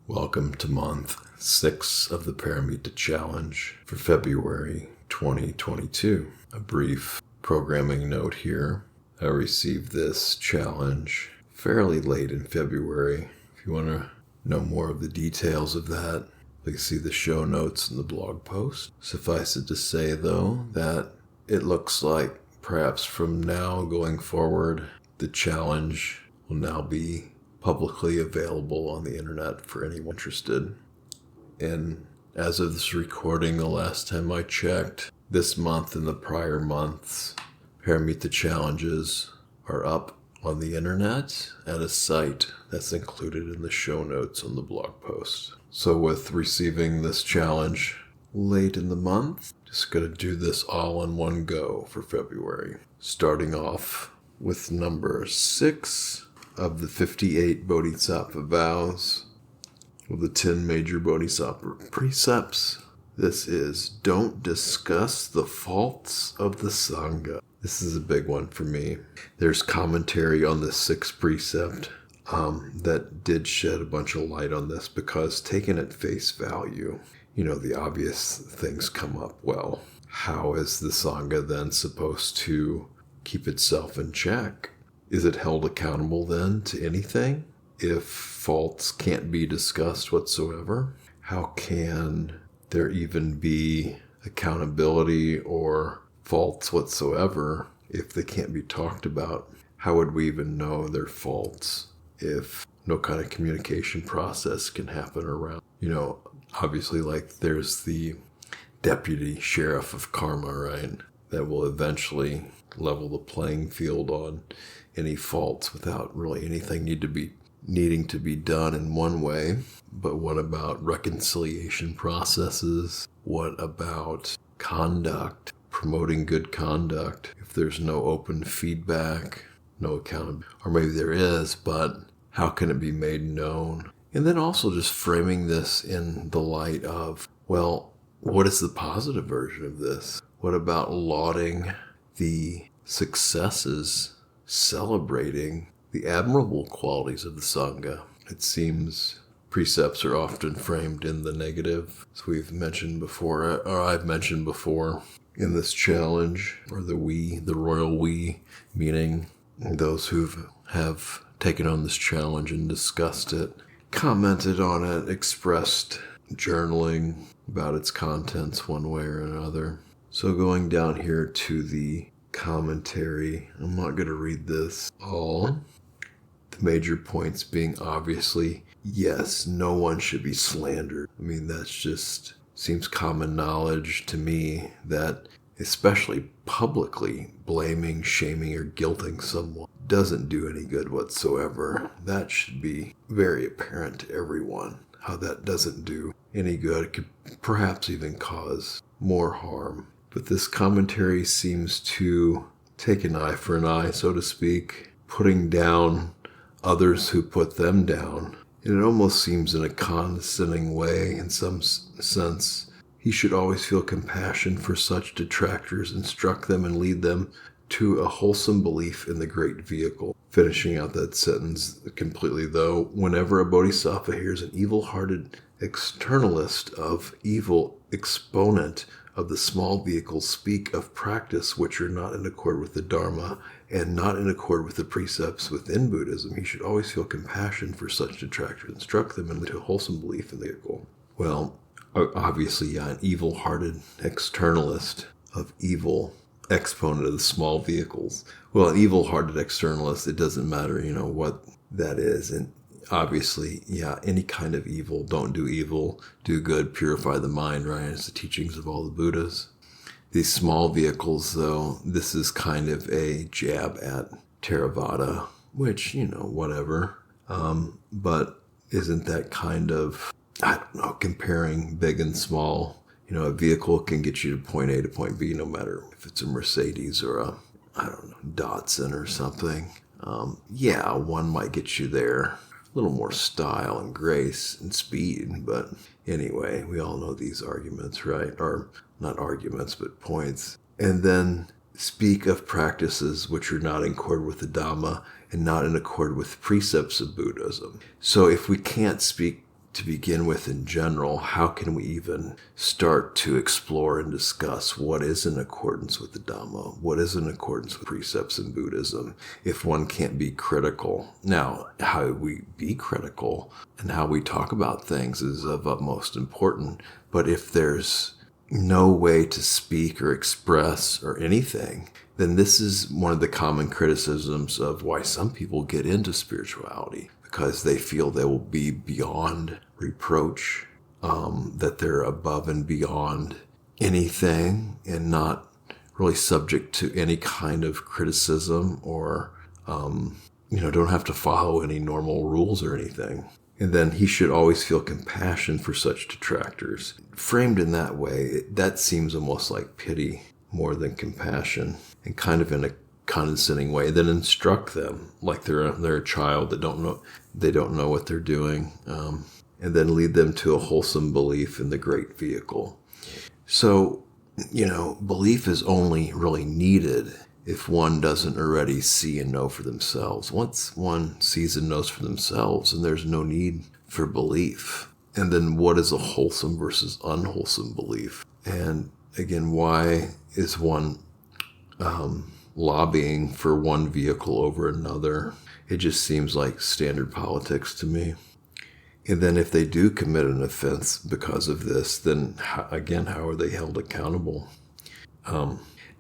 Welcome to month 6 of the Pāramitā challenge for February 2022. A brief programming note here. I received this challenge fairly late in February. If you want to know more of the details of that, please see the show notes in the blog post. Suffice it to say, though, that it looks like perhaps from now going forward, the challenge will now be publicly available on the internet for anyone interested. And as of this recording, the last time I checked, this month and the prior months, Pāramitā challenges are up on the internet at a site that's included in the show notes on the blog post. So with receiving this challenge late in the month, just going to do this all in one go for February. Starting off with number 6 of the 58 Bodhisattva Vows of the 10 major Bodhisattva precepts. This is, don't discuss the faults of the Sangha. This is a big one for me. There's commentary on the 6th precept that did shed a bunch of light on this, because taken at face value, the obvious things come up. Well, how is the Sangha then supposed to keep itself in check? Is it held accountable then to anything if faults can't be discussed whatsoever? How can there even be accountability or faults whatsoever if they can't be talked about? How would we even know they're faults if no kind of communication process can happen around? Obviously, like, there's the deputy sheriff of karma, right? That will eventually level the playing field on any faults without really anything needing to be done in one way. But what about reconciliation processes? What about conduct, promoting good conduct? If there's no open feedback, no accountability, or maybe there is, but how can it be made known? And then also just framing this in the light of, well, what is the positive version of this? What about lauding the successes, celebrating the admirable qualities of the Sangha? It seems precepts are often framed in the negative, as we've mentioned before, or I've mentioned before in this challenge, or the royal we, meaning those who have taken on this challenge and discussed it, commented on it, expressed journaling about its contents one way or another. So going down here to the commentary, I'm not going to read this all. The major points being, obviously, yes, no one should be slandered. I mean, that's just seems common knowledge to me, that especially publicly blaming, shaming, or guilting someone doesn't do any good whatsoever. That should be very apparent to everyone, how that doesn't do any good. It could perhaps even cause more harm. But this commentary seems to take an eye for an eye, so to speak, putting down others who put them down. And it almost seems in a condescending way, in some sense. He should always feel compassion for such detractors, instruct them and lead them to a wholesome belief in the great vehicle. Finishing out that sentence completely, though, whenever a bodhisattva hears an evil-hearted externalist of evil exponent of the small vehicles speak of practice which are not in accord with the Dharma and not in accord with the precepts within Buddhism, he should always feel compassion for such detractors, instruct them and lead to a wholesome belief in the vehicle. Well, obviously, an evil-hearted externalist of evil exponent of the small vehicles. Well, an evil-hearted externalist, it doesn't matter, what that is. And obviously, any kind of evil, don't do evil, do good, purify the mind, right? It's the teachings of all the Buddhas. These small vehicles, though, this is kind of a jab at Theravada, which, whatever. But isn't that kind of, comparing big and small? A vehicle can get you to point A to point B, no matter if it's a Mercedes or a, Datsun or something. One might get you there. A little more style and grace and speed. But anyway, we all know these arguments, right? Or not arguments, but points. And then speak of practices which are not in accord with the Dhamma and not in accord with precepts of Buddhism. So if we can't speak to begin with in general, how can we even start to explore and discuss what is in accordance with the Dhamma, what is in accordance with precepts in Buddhism, if one can't be critical? Now, how we be critical and how we talk about things is of utmost importance, but if there's no way to speak or express or anything, then this is one of the common criticisms of why some people get into spirituality, because they feel they will be beyond reproach, that they're above and beyond anything and not really subject to any kind of criticism or, don't have to follow any normal rules or anything. And then he should always feel compassion for such detractors. Framed in that way, that seems almost like pity more than compassion, and kind of in a condescending way. Then instruct them like they're a child that don't know what they're doing, and then lead them to a wholesome belief in the great vehicle. So, belief is only really needed if one doesn't already see and know for themselves. Once one sees and knows for themselves, and there's no need for belief. And then what is a wholesome versus unwholesome belief? And again, why is one lobbying for one vehicle over another? It just seems like standard politics to me. And then if they do commit an offense because of this, then how are they held accountable?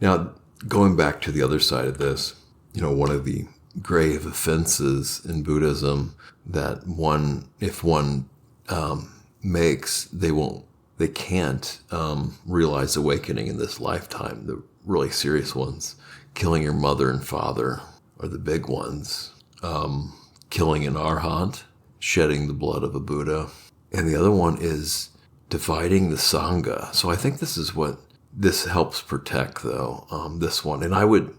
Now, going back to the other side of this, one of the grave offenses in Buddhism that if one makes, they can't realize awakening in this lifetime. The really serious ones, killing your mother and father, are the big ones. Killing an arhat, shedding the blood of a Buddha. And the other one is dividing the Sangha. So I think this is what this helps protect, though, this one. And I would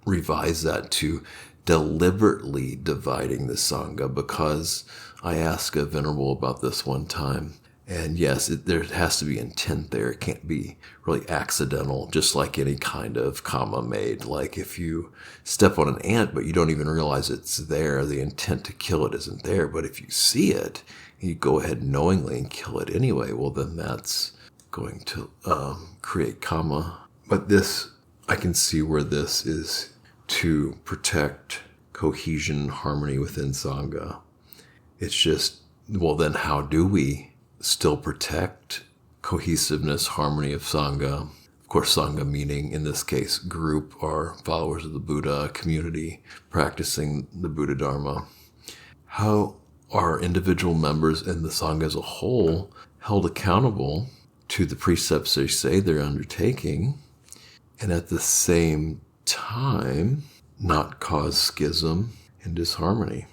revise that to deliberately dividing the Sangha, because I asked a venerable about this one time. And yes, there has to be intent there. It can't be really accidental, just like any kind of karma made. Like if you step on an ant, but you don't even realize it's there, the intent to kill it isn't there. But if you see it, you go ahead knowingly and kill it anyway, well, then that's going to create karma. But this, I can see where this is to protect cohesion and harmony within Sangha. It's just, well, then how do we still protect cohesiveness, harmony of Sangha? Of course, Sangha meaning, in this case, group or followers of the Buddha, community practicing the Buddha Dharma. How are individual members in the Sangha as a whole held accountable to the precepts they say they're undertaking, and at the same time not cause schism and disharmony?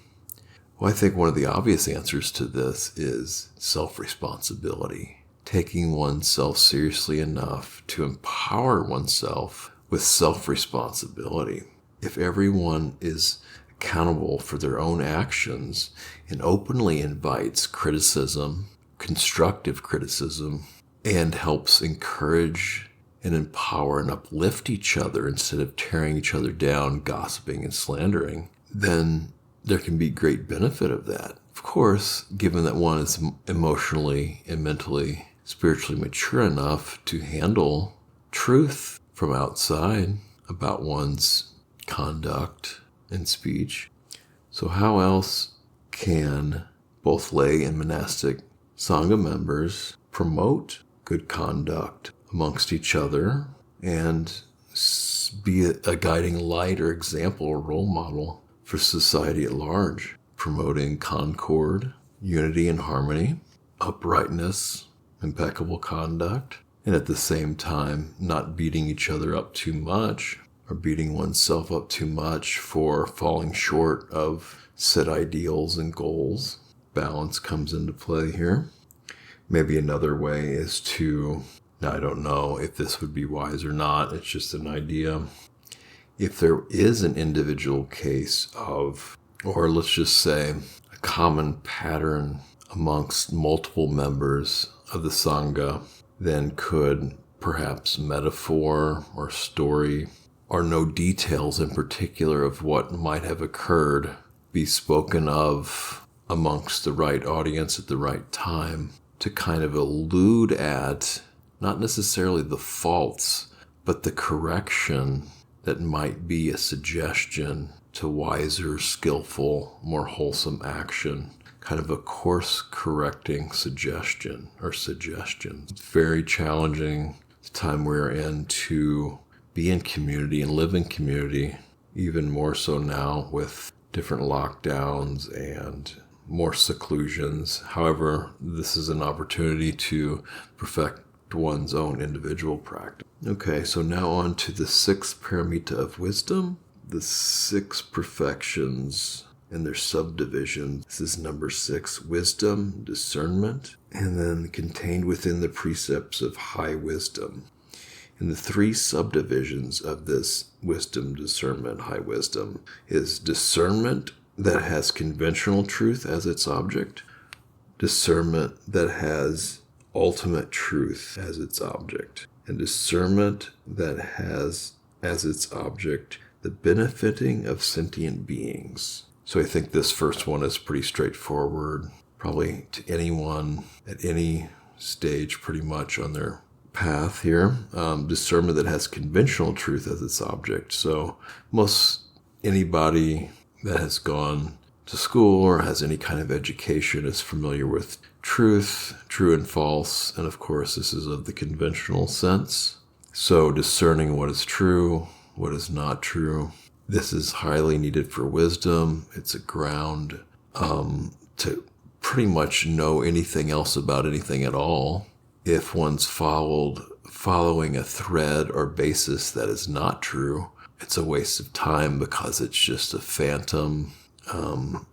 Well, I think one of the obvious answers to this is self-responsibility. Taking oneself seriously enough to empower oneself with self-responsibility. If everyone is accountable for their own actions and openly invites criticism, constructive criticism, and helps encourage and empower and uplift each other instead of tearing each other down, gossiping and slandering, then there can be great benefit of that. Of course, given that one is emotionally and mentally, spiritually mature enough to handle truth from outside about one's conduct and speech. So how else can both lay and monastic Sangha members promote good conduct amongst each other and be a guiding light or example or role model for society at large, promoting concord, unity and harmony, uprightness, impeccable conduct, and at the same time not beating each other up too much or beating oneself up too much for falling short of set ideals and goals. Balance comes into play here. Maybe another way is to, now I don't know if this would be wise or not, it's just an idea. If there is an individual case of, or let's just say, a common pattern amongst multiple members of the Sangha, then could perhaps metaphor or story or no details in particular of what might have occurred be spoken of amongst the right audience at the right time to kind of allude at not necessarily the faults, but the correction that might be a suggestion to wiser, skillful, more wholesome action. Kind of a course-correcting suggestion or suggestions. It's very challenging the time we're in to be in community and live in community, even more so now with different lockdowns and more seclusions. However, this is an opportunity to perfect one's own individual practice. Okay, so now on to the 6th Pāramitā of wisdom, the 6 perfections and their subdivisions. This is number 6, wisdom, discernment, and then contained within the precepts of high wisdom. And the 3 subdivisions of this wisdom, discernment, high wisdom is discernment that has conventional truth as its object, discernment that has ultimate truth as its object, and discernment that has as its object the benefiting of sentient beings. So I think this first one is pretty straightforward, probably to anyone at any stage pretty much on their path here. Discernment that has conventional truth as its object. So most anybody that has gone to school or has any kind of education is familiar with truth, true and false, and of course this is of the conventional sense. So discerning what is true, what is not true. This is highly needed for wisdom. It's a ground to pretty much know anything else about anything at all. If one's following a thread or basis that is not true, it's a waste of time because it's just a phantom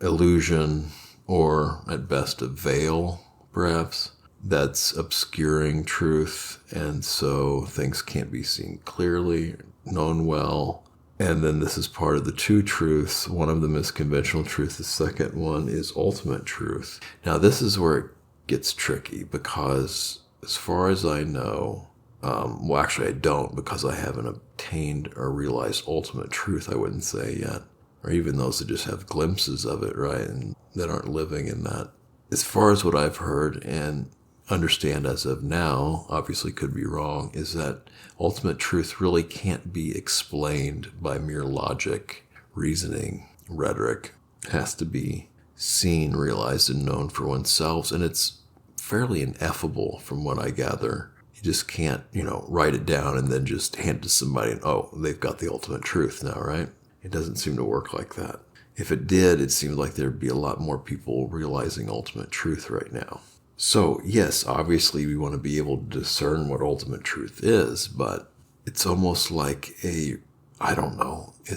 illusion, or at best a veil, perhaps, that's obscuring truth, and so things can't be seen clearly, known well. And then this is part of the 2 truths. One of them is conventional truth. The second one is ultimate truth. Now this is where it gets tricky because as far as I know, well actually I don't, because I haven't obtained or realized ultimate truth, I wouldn't say yet. Or even those that just have glimpses of it, right, and that aren't living in that. As far as what I've heard and understand as of now, obviously could be wrong, is that ultimate truth really can't be explained by mere logic, reasoning, rhetoric. It has to be seen, realized, and known for oneself, and it's fairly ineffable from what I gather. You just can't, write it down and then just hand it to somebody and, oh, they've got the ultimate truth now, right? It doesn't seem to work like that. If it did, it seems like there'd be a lot more people realizing ultimate truth right now. So, yes, obviously we want to be able to discern what ultimate truth is, but it's almost like is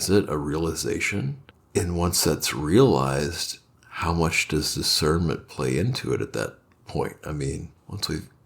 it a realization? And once that's realized, how much does discernment play into it at that point? I mean,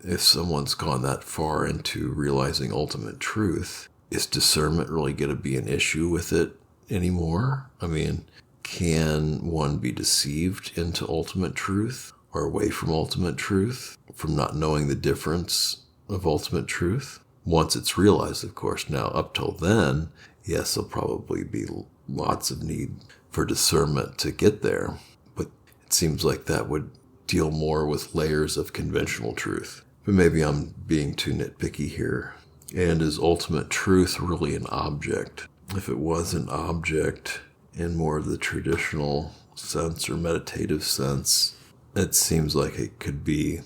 if someone's gone that far into realizing ultimate truth, is discernment really going to be an issue with it anymore? I mean, can one be deceived into ultimate truth or away from ultimate truth from not knowing the difference of ultimate truth? Once it's realized, of course. Now, up till then, yes, there'll probably be lots of need for discernment to get there, but it seems like that would deal more with layers of conventional truth. But maybe I'm being too nitpicky here. And is ultimate truth really an object? If it was an object in more of the traditional sense or meditative sense, it seems like it could be,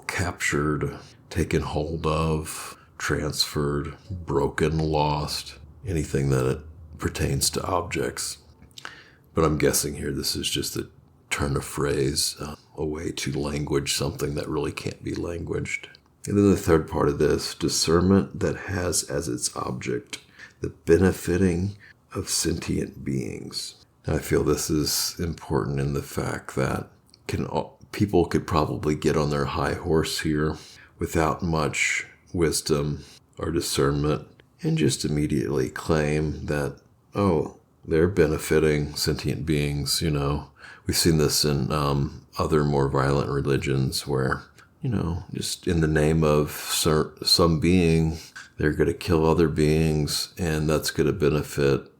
captured, taken hold of, transferred, broken, lost, anything that it pertains to objects. But I'm guessing here this is just a turn of phrase, a way to language something that really can't be languaged. And then the third part of this, discernment that has as its object the benefiting of sentient beings. Now, I feel this is important in the fact that people could probably get on their high horse here without much wisdom or discernment and just immediately claim that, they're benefiting sentient beings, We've seen this in other more violent religions where, just in the name of some being, they're going to kill other beings, and that's going to benefit,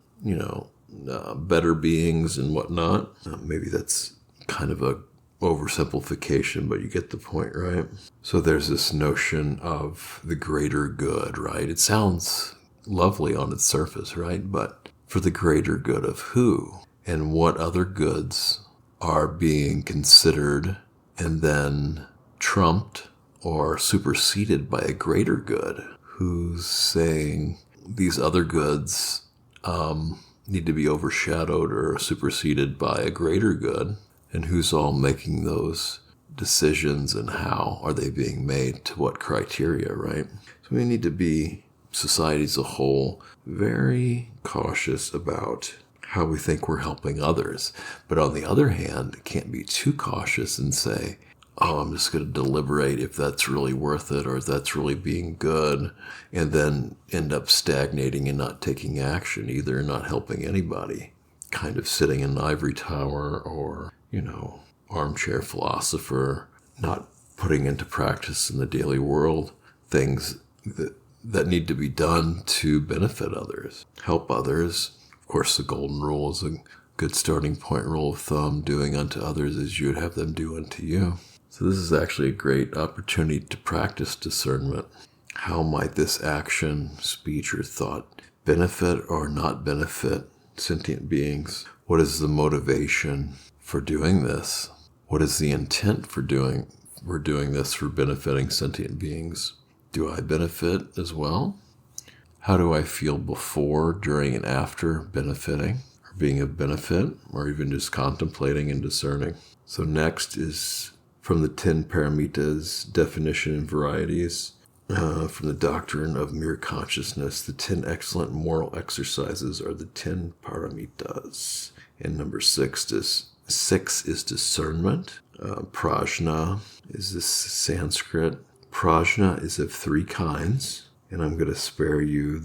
better beings and whatnot. Maybe that's kind of a oversimplification, but you get the point, right? So there's this notion of the greater good, right? It sounds lovely on its surface, right? But for the greater good of who? And what other goods are being considered and then trumped or superseded by a greater good? Who's saying these other goods need to be overshadowed or superseded by a greater good? And who's all making those decisions, and how are they being made, to what criteria, right? So we need to be, society as a whole, very cautious about how we think we're helping others. But on the other hand, it can't be too cautious and say, oh, I'm just going to deliberate if that's really worth it or if that's really being good, and then end up stagnating and not taking action, either not helping anybody, kind of sitting in an ivory tower or, armchair philosopher, not putting into practice in the daily world things that need to be done to benefit others, help others. Of course, the golden rule is a good starting point, rule of thumb: doing unto others as you would have them do unto you. So this is actually a great opportunity to practice discernment. How might this action, speech, or thought benefit or not benefit sentient beings? What is the motivation for doing this? What is the intent for doing this for benefiting sentient beings? Do I benefit as well? How do I feel before, during, and after benefiting, or being of benefit, or even just contemplating and discerning? So next is from the 10 Pāramitās, definition and varieties. From the doctrine of mere consciousness, the 10 excellent moral exercises are the 10 Pāramitās. And number 6 is discernment. Prajna is this Sanskrit. Prajna is of 3 kinds, and I'm going to spare you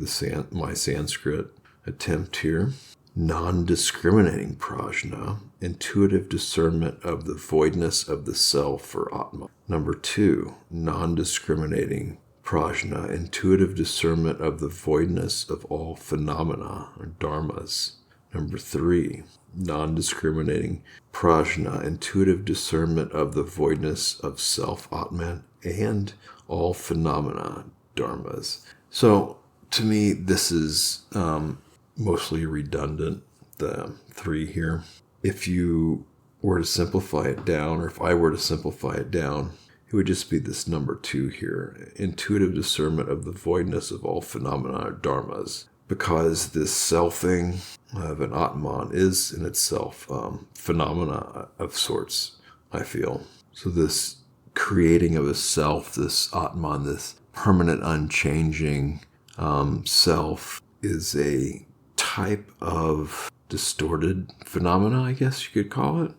my Sanskrit attempt here. Non-discriminating prajna, intuitive discernment of the voidness of the self or Atma. Number 2, non-discriminating prajna, intuitive discernment of the voidness of all phenomena or dharmas. Number 3, non-discriminating prajna, intuitive discernment of the voidness of self, Atman, and all phenomena, dharmas. So, to me, this is mostly redundant, the 3 here. If you were to simplify it down, or if I were to simplify it down, it would just be this number 2 here, intuitive discernment of the voidness of all phenomena or dharmas. Because this selfing of an Atman is in itself phenomena of sorts, I feel. So this creating of a self, this Atman, this permanent, unchanging self, is a type of distorted phenomena, I guess you could call it.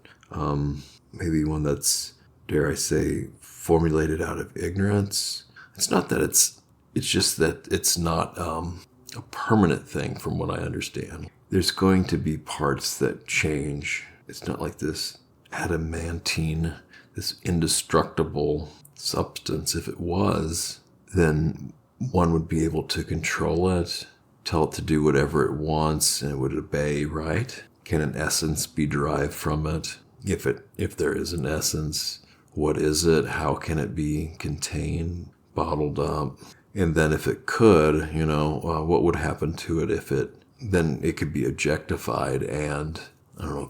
Maybe one that's, dare I say, formulated out of ignorance. It's not that it's just that it's not a permanent thing from what I understand. There's going to be parts that change. It's not like this adamantine, this indestructible substance. If it was, then one would be able to control it, tell it to do whatever it wants, and it would obey, right? Can an essence be derived from it? If there is an essence, what is it? How can it be contained, bottled up? And then if it could, what would happen to it then it could be objectified and,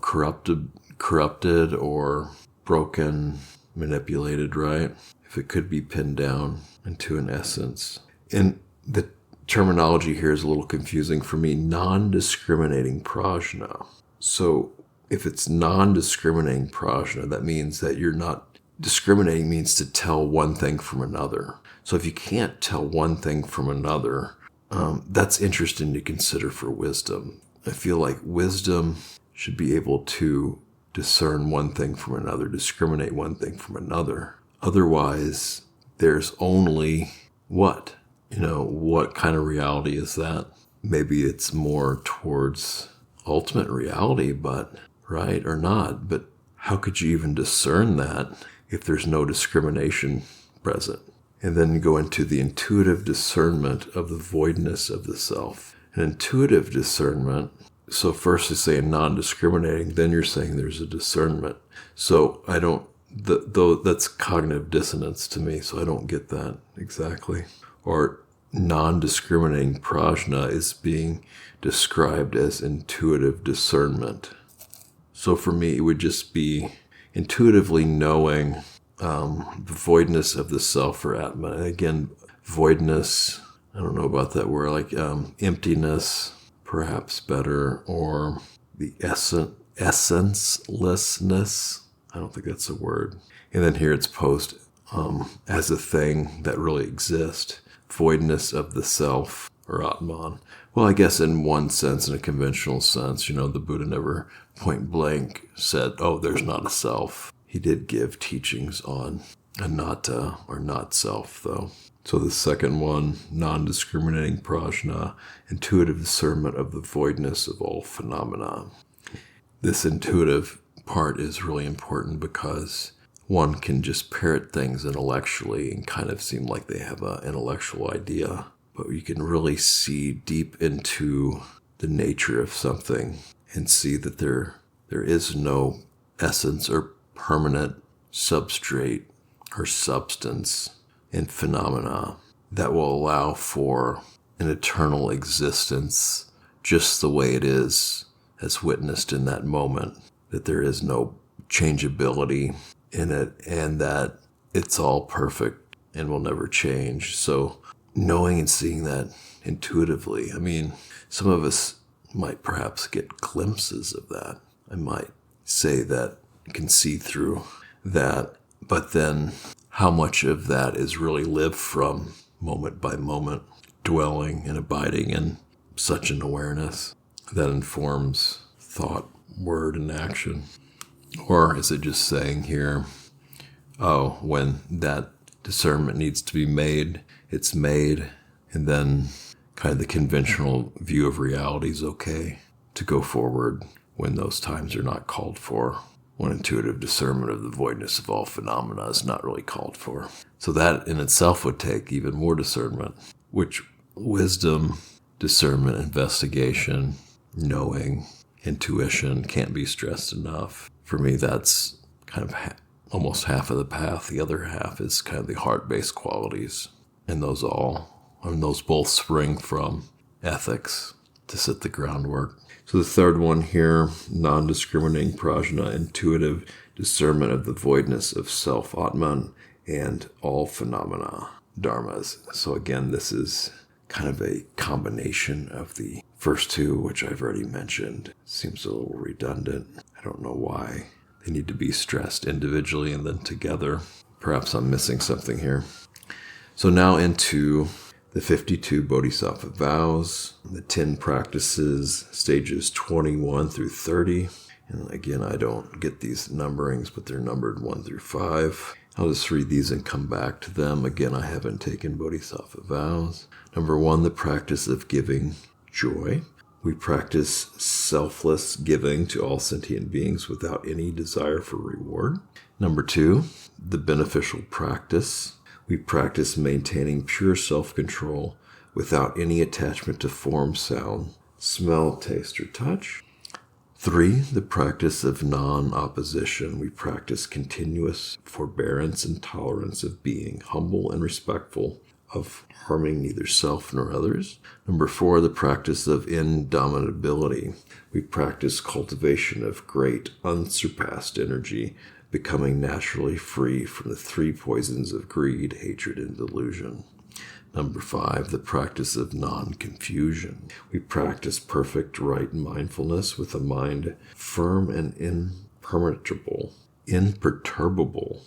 corrupted or broken, manipulated, right? If it could be pinned down into an essence. And the terminology here is a little confusing for me. Non-discriminating prajna. So if it's non-discriminating prajna, that means that you're not discriminating, means to tell one thing from another. So if you can't tell one thing from another, that's interesting to consider for wisdom. I feel like wisdom should be able to discern one thing from another, discriminate one thing from another. Otherwise, there's only what? What kind of reality is that? Maybe it's more towards ultimate reality, but right or not. But how could you even discern that if there's no discrimination present? And then you go into the intuitive discernment of the voidness of the self. An intuitive discernment, so first you say non-discriminating, then you're saying there's a discernment. So I don't, though that's cognitive dissonance to me, so I don't get that exactly. Or non-discriminating prajna is being described as intuitive discernment. So for me, it would just be intuitively knowing the voidness of the self or atma. And again, voidness, I don't know about that word, like emptiness, perhaps better, or the essencelessness. I don't think that's a word. And then here it's posed as a thing that really exists. Voidness of the self or Atman. Well, I guess in one sense, in a conventional sense, the Buddha never point blank said, oh, there's not a self. He did give teachings on anatta or not self, though. So the second one, non-discriminating prajna, intuitive discernment of the voidness of all phenomena. This intuitive part is really important because one can just parrot things intellectually and kind of seem like they have an intellectual idea, but you can really see deep into the nature of something and see that there is no essence or permanent substrate or substance in phenomena that will allow for an eternal existence just the way it is as witnessed in that moment, that there is no changeability in it and that it's all perfect and will never change. So knowing and seeing that intuitively, some of us might perhaps get glimpses of that. I might say that you can see through that, but then how much of that is really lived from moment by moment, dwelling and abiding in such an awareness that informs thought, word, and action? Or is it just saying here, oh, when that discernment needs to be made, it's made, and then kind of the conventional view of reality is okay to go forward when those times are not called for, when intuitive discernment of the voidness of all phenomena is not really called for. So that in itself would take even more discernment, which wisdom, discernment, investigation, knowing, intuition can't be stressed enough. For me, that's kind of almost half of the path. The other half is kind of the heart-based qualities. And those both spring from ethics to set the groundwork. So the third one here, non-discriminating prajna, intuitive discernment of the voidness of self, Atman, and all phenomena, dharmas. So again, this is kind of a combination of the first two, which I've already mentioned. Seems a little redundant. I don't know why they need to be stressed individually and then together. Perhaps I'm missing something here. So now into the 52 Bodhisattva Vows, the 10 practices, stages 21 through 30. And again, I don't get these numberings, but they're numbered 1 through 5. I'll just read these and come back to them. Again, I haven't taken Bodhisattva Vows. Number 1, the practice of giving joy. We practice selfless giving to all sentient beings without any desire for reward. Number 2, the beneficial practice. We practice maintaining pure self-control without any attachment to form, sound, smell, taste, or touch. 3, the practice of non-opposition. We practice continuous forbearance and tolerance of being humble and respectful, of harming neither self nor others. Number 4, the practice of indomitability. We practice cultivation of great, unsurpassed energy, becoming naturally free from the 3 poisons of greed, hatred, and delusion. Number 5, the practice of non-confusion. We practice perfect right mindfulness with a mind firm and imperturbable,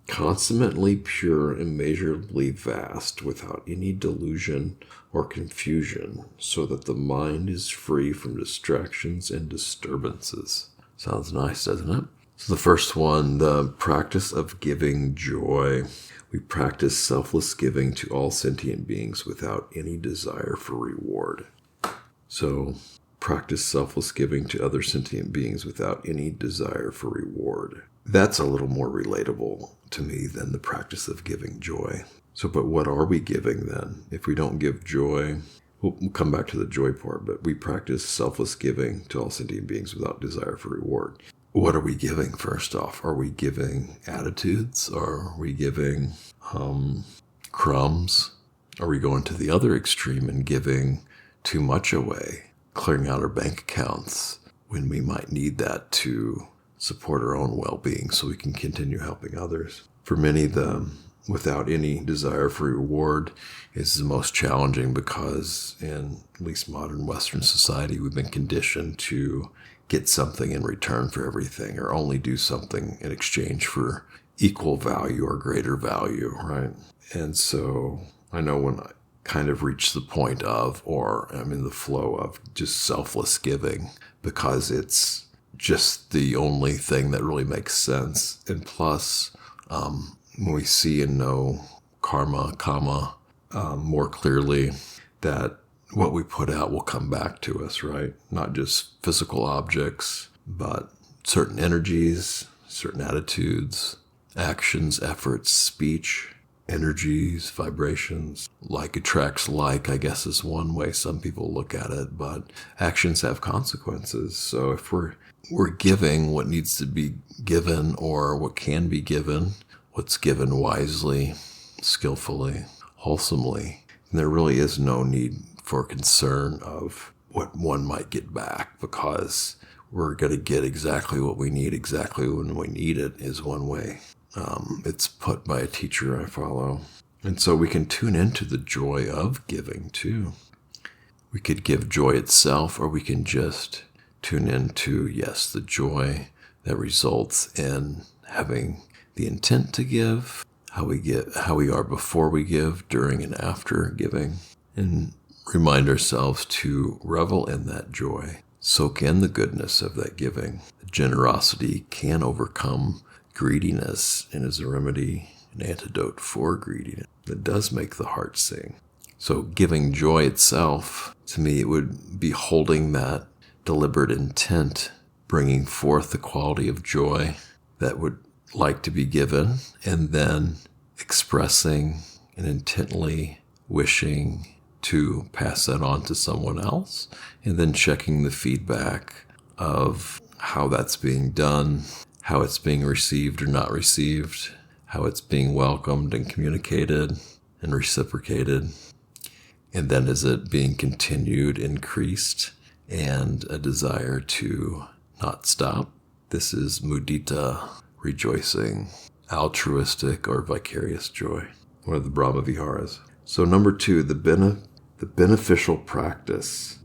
consummately pure, immeasurably vast, without any delusion or confusion, so that the mind is free from distractions and disturbances. Sounds nice, doesn't it? So the first one, the practice of giving joy. We practice selfless giving to all sentient beings without any desire for reward. So practice selfless giving to other sentient beings without any desire for reward. That's a little more relatable to me than the practice of giving joy. So, but what are we giving then? If we don't give joy, we'll come back to the joy part, but we practice selfless giving to all sentient beings without desire for reward. what are we giving first off? Are we giving attitudes? Are we giving crumbs? Are we going to the other extreme and giving too much away, clearing out our bank accounts when we might need that to support our own well-being so we can continue helping others? For many, without any desire for reward is the most challenging, because in at least modern Western society, we've been conditioned to get something in return for everything, or only do something in exchange for equal value or greater value, right? And so I know when I kind of reach the point of, or I'm in the flow of just selfless giving, because it's just the only thing that really makes sense. And plus, when we see and know karma more clearly, that what we put out will come back to us, right? Not just physical objects, but certain energies, certain attitudes, actions, efforts, speech, energies, vibrations. Like attracts like, I guess, is one way some people look at it, but actions have consequences. So if we're giving what needs to be given, or what can be given, what's given wisely, skillfully, wholesomely, there really is no need for concern of what one might get back, because we're going to get exactly what we need exactly when we need it, is one way. It's put by a teacher I follow. And so we can tune into the joy of giving too. We could give joy itself, or we can just tune into, yes, the joy that results in having the intent to give, how we are before we give, during and after giving, and remind ourselves to revel in that joy, soak in the goodness of that giving. Generosity can overcome greediness, and is a remedy, an antidote for greediness that does make the heart sing. So giving joy itself, to me, it would be holding that deliberate intent, bringing forth the quality of joy that would like to be given, and then expressing and intently wishing to pass that on to someone else, and then checking the feedback of how that's being done, how it's being received or not received, how it's being welcomed and communicated and reciprocated. And then is it being continued, increased, and a desire to not stop? This is mudita, rejoicing, altruistic or vicarious joy, one of the Brahma Viharas. So number 2, the beneficial practice.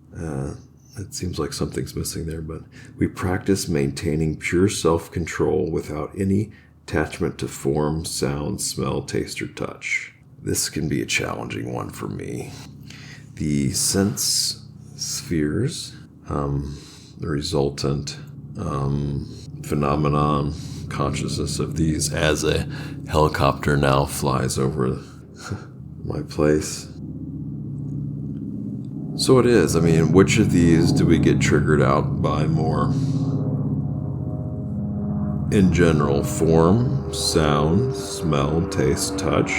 It seems like something's missing there, but we practice maintaining pure self-control without any attachment to form, sound, smell, taste, or touch. This can be a challenging one for me. The sense spheres, the resultant phenomenon, consciousness of these, as a helicopter now flies over my place. So it is. I mean, which of these do we get triggered out by more? In general, form, sound, smell, taste, touch.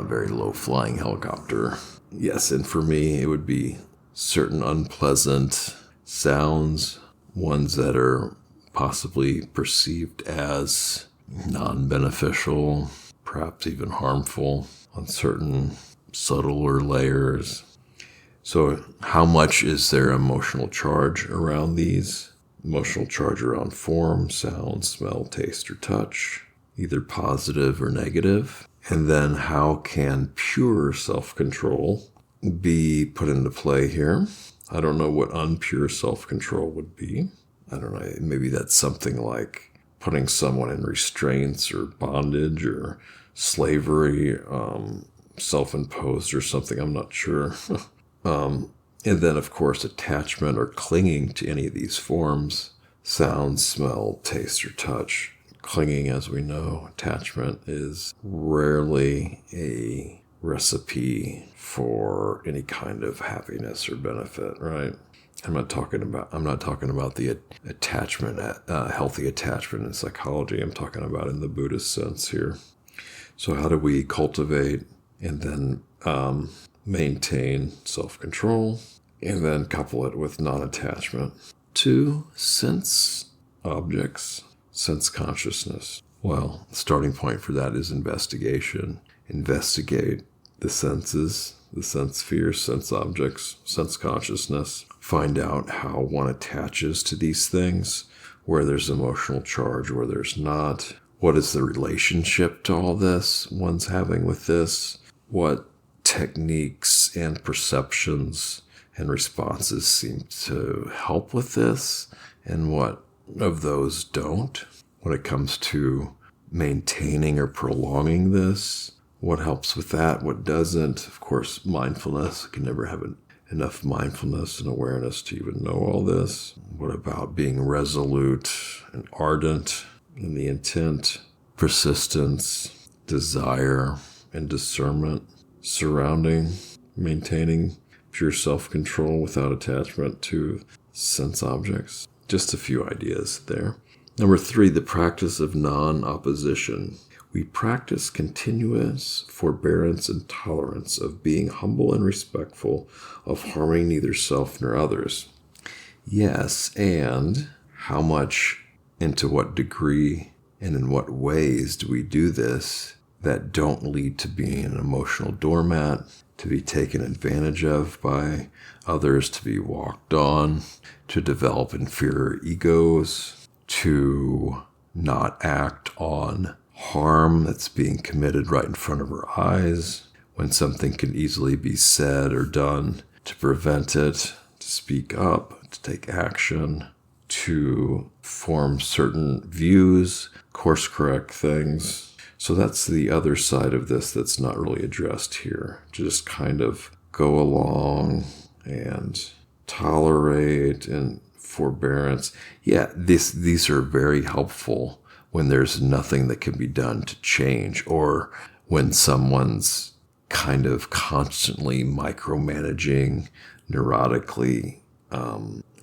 Very low-flying helicopter. Yes, and for me, it would be certain unpleasant sounds, ones that are possibly perceived as non-beneficial, perhaps even harmful on certain subtler layers. So how much is there emotional charge around these? Emotional charge around form, sound, smell, taste, or touch, either positive or negative. And then how can pure self-control be put into play here? I don't know what unpure self-control would be. I don't know, maybe that's something like putting someone in restraints or bondage or slavery, self-imposed or something, I'm not sure. And then, of course, attachment or clinging to any of these forms, sound, smell, taste, or touch. Clinging, as we know, attachment is rarely a recipe for any kind of happiness or benefit, right? I'm not talking about the attachment, healthy attachment in psychology. I'm talking about in the Buddhist sense here. So how do we cultivate and then maintain self-control, and then couple it with non-attachment to sense objects, sense consciousness? Well, the starting point for that is investigation. Investigate the senses, the sense spheres, sense objects, sense consciousness. Find out how one attaches to these things, where there's emotional charge, where there's not. What is the relationship to all this one's having with this? What techniques and perceptions and responses seem to help with this, and what of those don't? When it comes to maintaining or prolonging this, what helps with that, what doesn't? Of course, mindfulness. You can never have enough mindfulness and awareness to even know all this. What about being resolute and ardent in the intent, persistence, desire, and discernment surrounding maintaining pure self-control without attachment to sense objects? Just a few ideas there. Number 3, the practice of non-opposition. We practice continuous forbearance and tolerance of being humble and respectful, of harming neither self nor others. Yes, and how much, and to what degree, and in what ways do we do this that don't lead to being an emotional doormat, to be taken advantage of by others, to be walked on, to develop inferior egos, to not act on harm that's being committed right in front of our eyes, when something can easily be said or done to prevent it, to speak up, to take action, to form certain views, course correct things. So that's the other side of this that's not really addressed here. Just kind of go along and tolerate and forbearance. Yeah, these are very helpful when there's nothing that can be done to change, or when someone's kind of constantly micromanaging, neurotically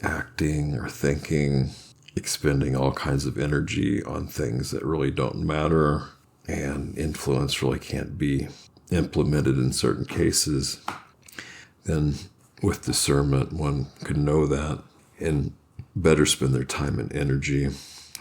acting or thinking, expending all kinds of energy on things that really don't matter, and influence really can't be implemented in certain cases. Then with discernment, one can know that and better spend their time and energy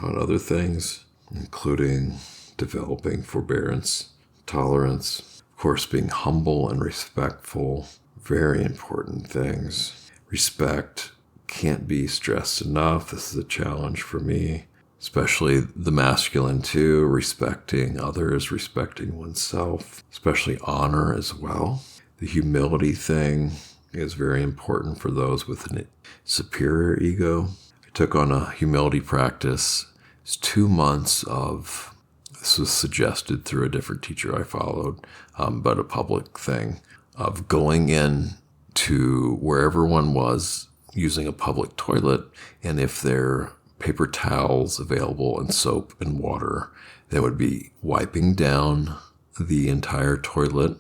on other things, including developing forbearance, tolerance, of course, being humble and respectful, very important things. Respect can't be stressed enough. This is a challenge for me, especially the masculine too, respecting others, respecting oneself, especially honor as well. The humility thing is very important for those with a superior ego. I took on a humility practice. It's 2 months of, this was suggested through a different teacher I followed, but a public thing, of going in to wherever one was using a public toilet, and if there are paper towels available and soap and water, they would be wiping down the entire toilet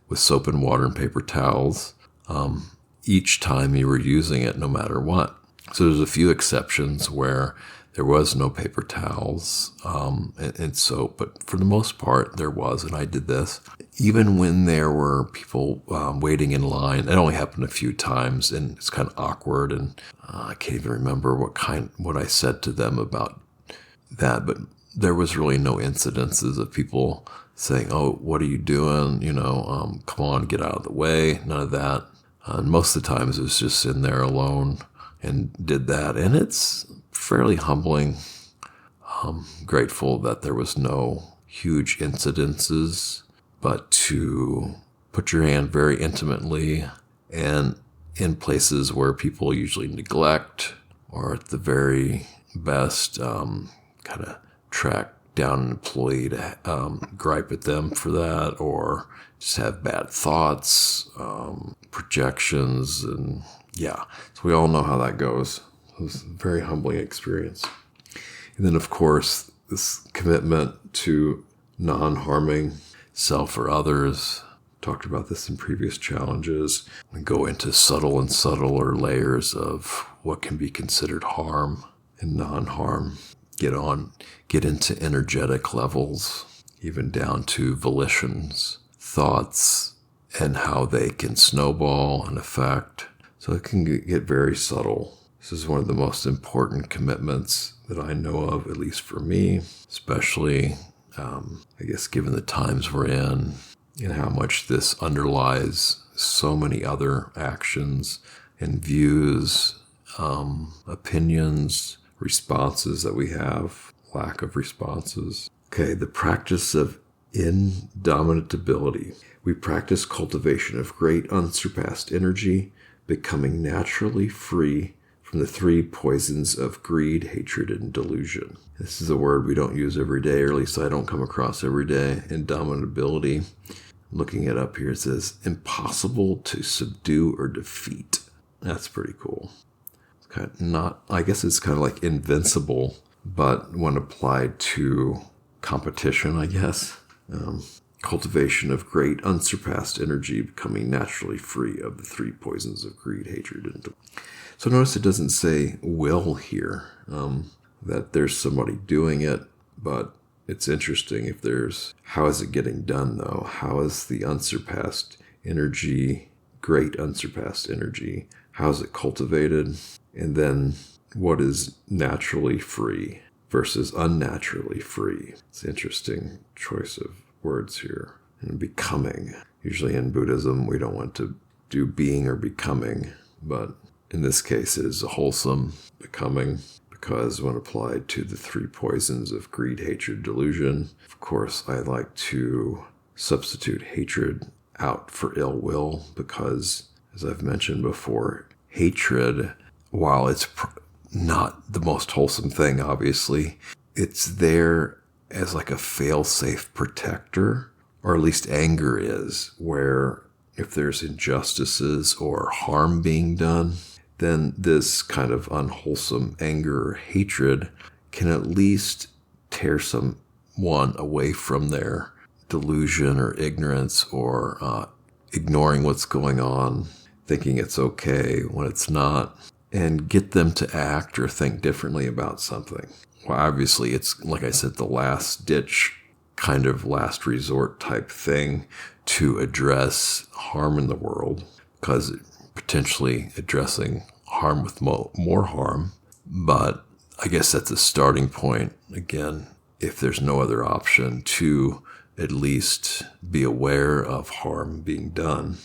with soap and water and paper towels each time you were using it, no matter what. So there's a few exceptions where there was no paper towels and soap, but for the most part there was, and I did this. Even when there were people waiting in line, it only happened a few times, and it's kind of awkward, and I can't even remember what I said to them about that, but there was really no incidences of people saying, "Oh, what are you doing? Come on, get out of the way." None of that. And most of the times it was just in there alone and did that. And it's fairly humbling. Grateful that there was no huge incidences, but to put your hand very intimately and in places where people usually neglect, or at the very best, kind of track down an employee to gripe at them for that, or just have bad thoughts, projections, and yeah. So we all know how that goes. It was a very humbling experience. And then, of course, this commitment to non-harming self or others. Talked about this in previous challenges. We go into subtle and subtler layers of what can be considered harm and non-harm. Get into energetic levels, even down to volitions, thoughts, and how they can snowball and affect. So it can get very subtle. This is one of the most important commitments that I know of, at least for me, especially, I guess, given the times we're in and how much this underlies so many other actions and views, opinions, responses that we have, lack of responses. Okay, the practice of indomitability. We practice cultivation of great unsurpassed energy, becoming naturally free from the three poisons of greed, hatred, and delusion. This is a word we don't use every day, or at least I don't come across every day. Indomitability. Looking it up here, it says, impossible to subdue or defeat. That's pretty cool. It's kind of I guess it's kind of like invincible, but when applied to competition, I guess. Cultivation of great unsurpassed energy, becoming naturally free of the three poisons of greed, hatred, and delusion. So notice it doesn't say will here, that there's somebody doing it, but it's interesting if there's, how is it getting done though? How is the unsurpassed energy, great unsurpassed energy, how is it cultivated? And then what is naturally free versus unnaturally free? It's an interesting choice of words here. And becoming. Usually in Buddhism, we don't want to do being or becoming, but in this case, it is a wholesome becoming, because when applied to the three poisons of greed, hatred, delusion, of course, I like to substitute hatred out for ill will, because, as I've mentioned before, hatred, while it's not the most wholesome thing, obviously, it's there as like a fail-safe protector, or at least anger is, where if there's injustices or harm being done, then this kind of unwholesome anger or hatred can at least tear someone away from their delusion or ignorance, or ignoring what's going on, thinking it's okay when it's not, and get them to act or think differently about something. Well, obviously, it's, like I said, the last ditch, kind of last resort type thing to address harm in the world, because potentially addressing harm with more harm. But I guess that's a starting point, again, if there's no other option, to at least be aware of harm being done.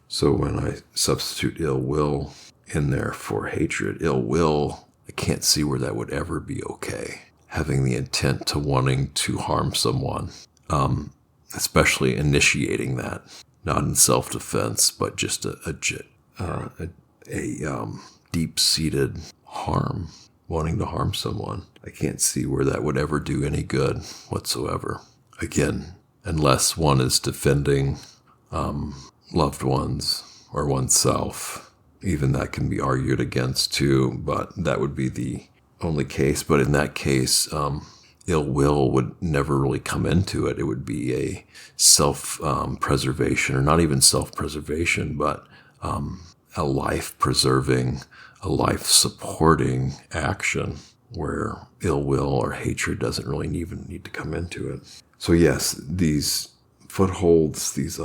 So when I substitute ill will in there for hatred, ill will, I can't see where that would ever be okay. Having the intent to wanting to harm someone, especially initiating that, not in self-defense, but just a deep-seated harm, wanting to harm someone. I can't see where that would ever do any good whatsoever. Again, unless one is defending loved ones or oneself, even that can be argued against too, but that would be the only case. But in that case, ill will would never really come into it. It would be a self-preservation, or not even self-preservation, but a life-preserving, a life-supporting action where ill will or hatred doesn't really even need to come into it. So yes, these footholds, these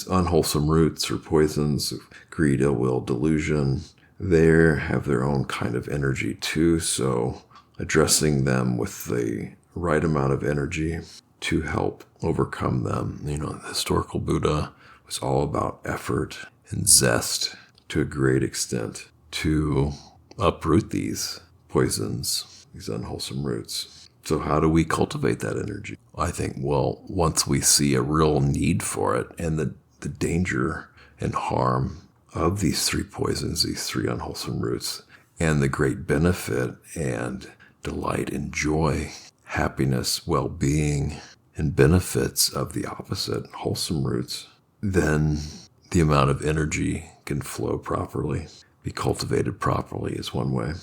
unwholesome roots or poisons of greed, ill will, delusion, they have their own kind of energy too. So addressing them with the right amount of energy to help overcome them. You know, the historical Buddha was all about effort and zest to a great extent to uproot these poisons, these unwholesome roots. So how do we cultivate that energy? I think, well, once we see a real need for it and the danger and harm of these three poisons, these three unwholesome roots, and the great benefit and delight and joy, happiness, well-being, and benefits of the opposite, wholesome roots, then the amount of energy can flow properly, be cultivated properly is one way.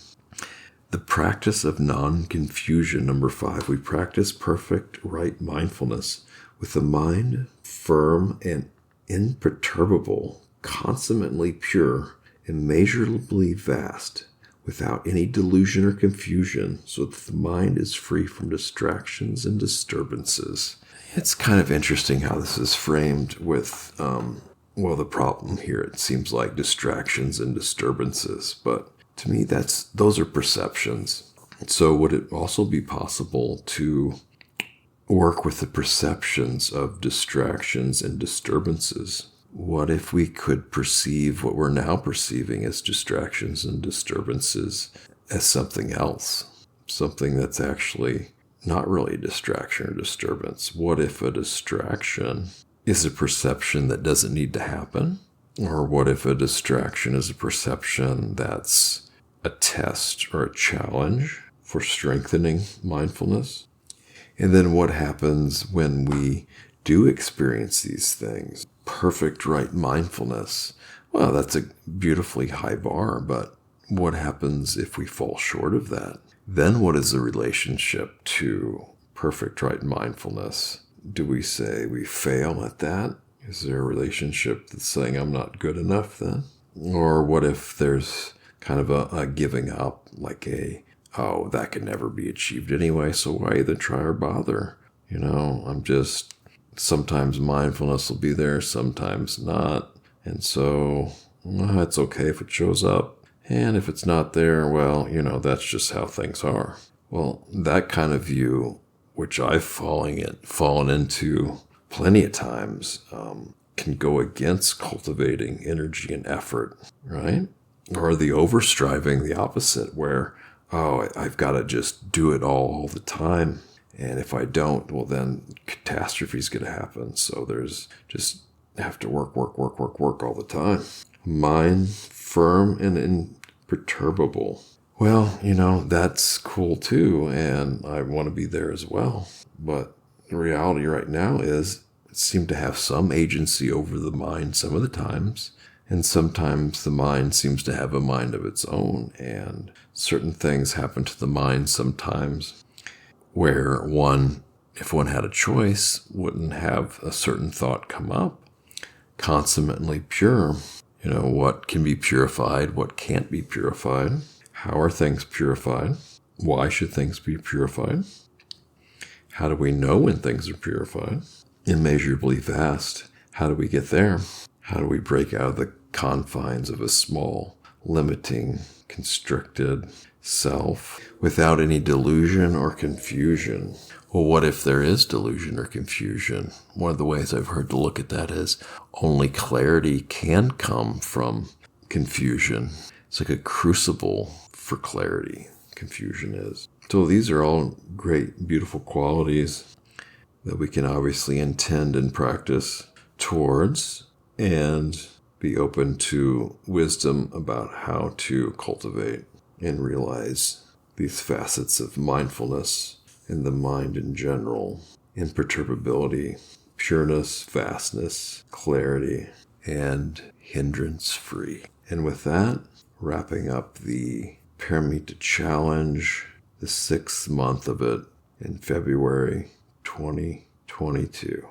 The practice of non-confusion, number 5. We practice perfect right mindfulness with the mind firm and imperturbable, consummately pure, immeasurably vast, without any delusion or confusion, so that the mind is free from distractions and disturbances. It's kind of interesting how this is framed with, the problem here, it seems like distractions and disturbances, but To me, those are perceptions. So would it also be possible to work with the perceptions of distractions and disturbances? What if we could perceive what we're now perceiving as distractions and disturbances as something else? Something that's actually not really a distraction or disturbance. What if a distraction is a perception that doesn't need to happen? Or what if a distraction is a perception that's a test or a challenge for strengthening mindfulness? And then what happens when we do experience these things? Perfect right mindfulness. Well, that's a beautifully high bar, but what happens if we fall short of that? Then what is the relationship to perfect right mindfulness? Do we say we fail at that? Is there a relationship that's saying I'm not good enough then? Or what if there's kind of a giving up, like that could never be achieved anyway, so why even try or bother? Sometimes mindfulness will be there, sometimes not. And so it's okay if it shows up. And if it's not there, well, that's just how things are. Well, that kind of view, which I've fallen into plenty of times, can go against cultivating energy and effort, right? Or the overstriving, the opposite, where, I've got to just do it all the time. And if I don't, well, then catastrophe's going to happen. So there's just have to work all the time. Mind firm and imperturbable. Well, that's cool too. And I want to be there as well. But the reality right now is it seems to have some agency over the mind some of the times. And sometimes the mind seems to have a mind of its own. And certain things happen to the mind sometimes where if one had a choice, wouldn't have a certain thought come up. Consummately pure. What can be purified, what can't be purified. How are things purified? Why should things be purified? How do we know when things are purified? Immeasurably vast. How do we get there? How do we break out of the confines of a small, limiting, constricted self without any delusion or confusion? Well, what if there is delusion or confusion? One of the ways I've heard to look at that is only clarity can come from confusion. It's like a crucible for clarity, confusion is. So these are all great, beautiful qualities that we can obviously intend and practice towards and be open to wisdom about how to cultivate and realize these facets of mindfulness in the mind in general, imperturbability, pureness, vastness, clarity, and hindrance-free. And with that, wrapping up the Pāramitā Challenge, the 6th month of it in February 2022.